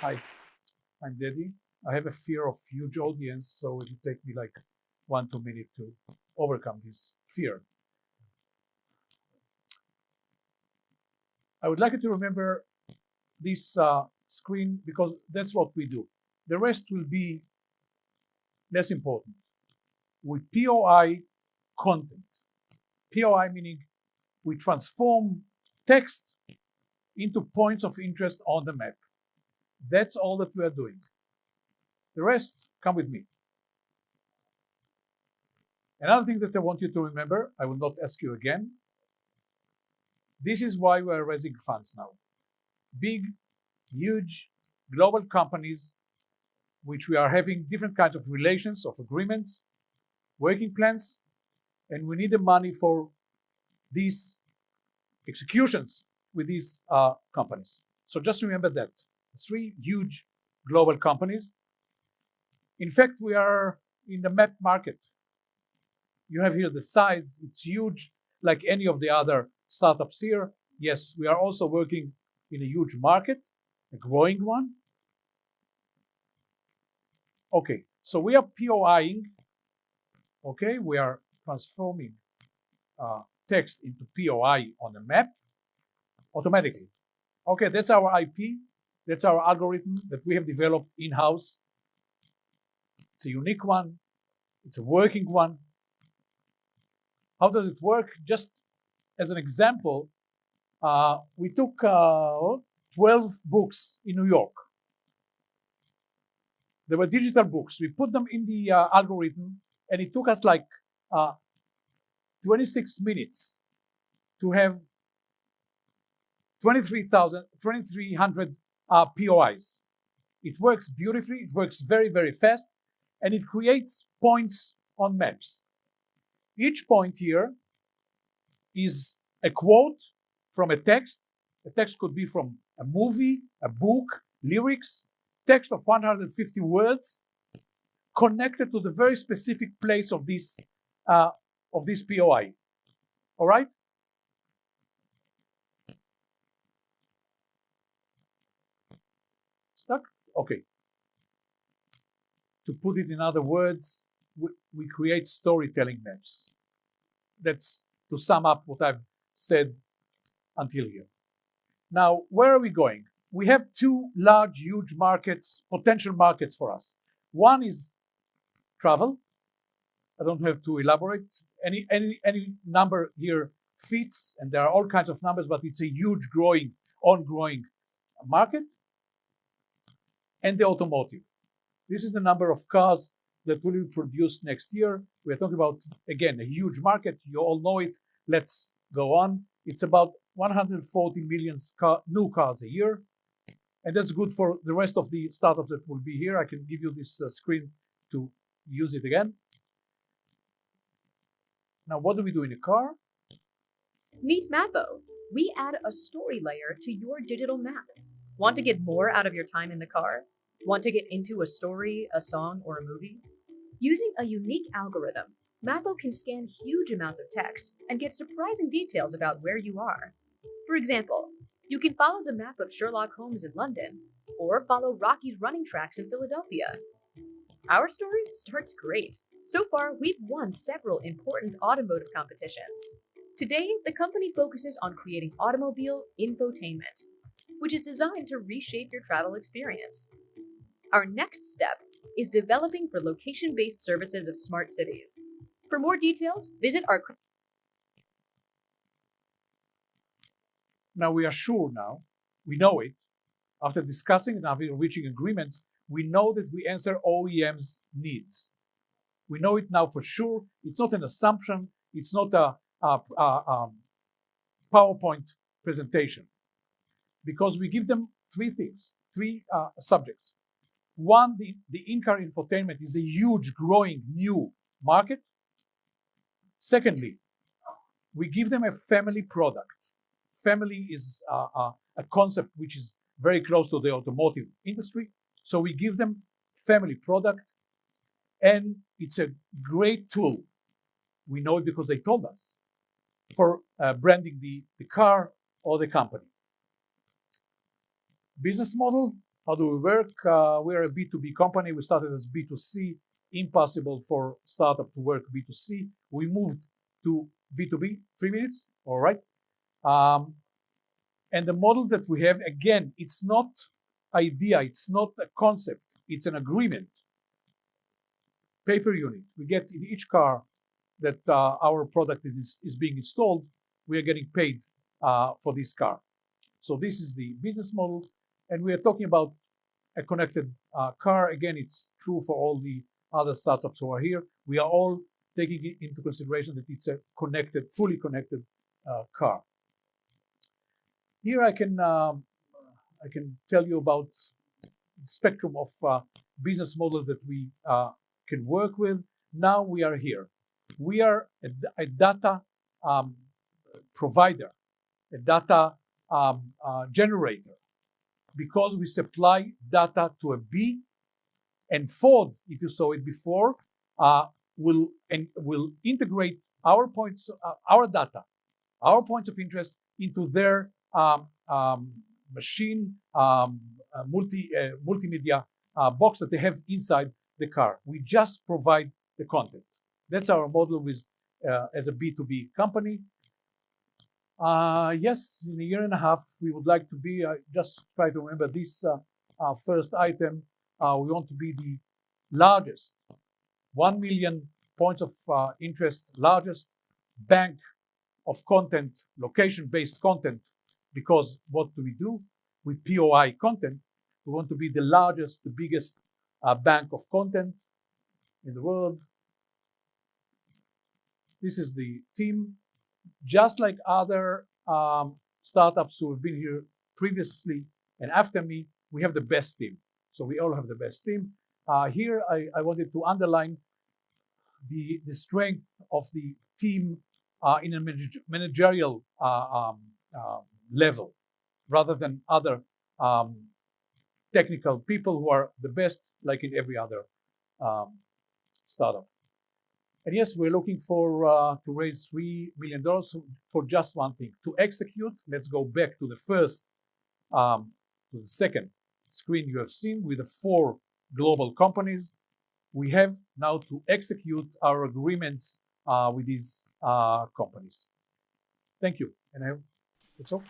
Hi, I'm Deddi. I have a fear of huge audience, so it will take me like 1-2 minutes to overcome this fear. I would like you to remember this screen because that's what we do. The rest will be less important. We POI content. POI meaning we transform text into points of interest on the map. That's all that we are doing. The rest, come with me. Another thing that I want you to remember, I will not ask you again. This is why we are raising funds now. Big, huge, global companies, which we are having different kinds of relations, of agreements, working plans, and we need the money for these executions with these companies. So just remember that. 3 huge global companies. In fact, we are in the map market. You have here the size, it's huge, like any of the other startups here. Yes, we are also working in a huge market, a growing one. Okay, so we are POIing, okay, we are transforming text into POI on a map automatically. Okay, that's our IP, that's our algorithm that we have developed in-house. It's a unique one, it's a working one. How does it work? Just as an example, we took 12 books in New York. They were digital books. We put them in the algorithm, and it took us like 26 minutes to have 2,300 POIs. It works beautifully. It works very, very fast, and it creates points on maps. Each point here is a quote from a text. A text could be from a movie, a book, lyrics, text of 150 words connected to the very specific place of this POI. All right? Stuck? Okay. To put it in other words, we create storytelling maps. That's to sum up what I've said until here. Now, where are we going? We have 2 large, huge markets, potential markets for us. One is travel. I don't have to elaborate. Any number here fits, and there are all kinds of numbers, but it's a huge, ongoing market. And the automotive. This is the number of cars that will be produced next year. We're talking about, again, a huge market. You all know it. Let's go on. It's about 140 million new cars a year. And that's good for the rest of the startups that will be here. I can give you this screen to use it again. Now, what do we do in a car? Meet Mappo. We add a story layer to your digital map. Want to get more out of your time in the car? Want to get into a story, a song, or a movie? Using a unique algorithm, Mappo can scan huge amounts of text and get surprising details about where you are. For example, you can follow the map of Sherlock Holmes in London, or follow Rocky's running tracks in Philadelphia. Our story starts great. So far, we've won several important automotive competitions. Today, the company focuses on creating automobile infotainment, which is designed to reshape your travel experience. Our next step is developing for location-based services of smart cities. For more details, visit our... Now we are sure now, we know it, after discussing and after reaching agreements, we know that we answer OEM's needs. We know it now for sure. It's not an assumption. It's not a PowerPoint presentation, because we give them 3 things, 3 subjects. One, the in-car infotainment is a huge, growing, new market. Secondly, we give them a family product. Family is a concept which is very close to the automotive industry. So we give them family product, and it's a great tool. We know it because they told us, for branding the car or the company. Business model, How do we work? We are a B2B company. We started as B2C. Impossible for startup to work B2C. We moved to B2B. 3 minutes, all right. And the model that we have, again, it's not idea, it's not a concept, it's an agreement. Pay-per unit. We get in each car that our product is being installed, we are getting paid for this car. So this is the business model, and we are talking about a connected car. Again, it's true for all the other startups who are here. We are all taking into consideration that it's a connected, fully connected car. Here I can tell you about the spectrum of business model that we can work with. Now we are here. We are a data provider, a data generator, because we supply data to a B, and Ford, if you saw it before, will integrate our points, our data, our points of interest into their machine multimedia box that they have inside the car. We just provide the content. That's our model with as a B2B company. Yes, in a year and a half, we would like to be, just try to remember this first item, we want to be the largest, 1 million points of interest, largest bank of content, location-based content, because what do we do with POI content? We want to be the largest, the biggest bank of content in the world. This is the team. Just like other startups who have been here previously and after me, we have the best team. So we all have the best team. Here, I wanted to underline the strength of the team in a managerial level, rather than other technical people who are the best, like in every other startup. And yes, we're looking for to raise $3 million for just one thing, to execute. Let's go back to the first, to the second screen you have seen with the 4 global companies. We have now to execute our agreements with these companies. Thank you. And that's all.